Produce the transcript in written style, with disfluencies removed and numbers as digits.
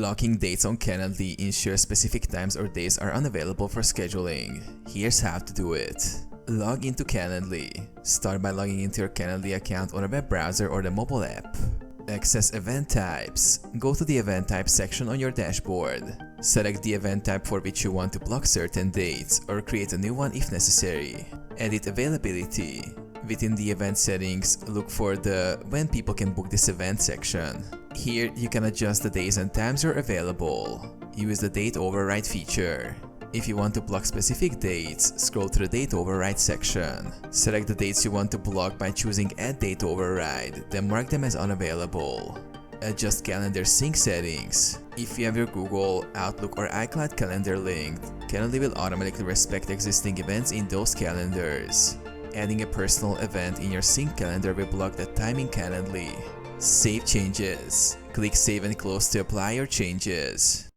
Blocking dates on Calendly ensures specific times or days are unavailable for scheduling. Here's how to do it. Log into Calendly. Start by logging into your Calendly account on a web browser or the mobile app. Access event types. Go to the event types section on your dashboard. Select the event type for which you want to block certain dates or create a new one if necessary. Edit availability. Within the event settings, look for the "When people can book this event" section. Here, you can adjust the days and times you're available. Use the date override feature. If you want to block specific dates, scroll to the date override section. Select the dates you want to block by choosing Add Date Override, then mark them as unavailable. Adjust calendar sync settings. If you have your Google, Outlook, or iCloud calendar linked, Calendly will automatically respect existing events in those calendars. Adding a personal event in your sync calendar will block that time in Calendly. Save changes. Click Save and Close to apply your changes.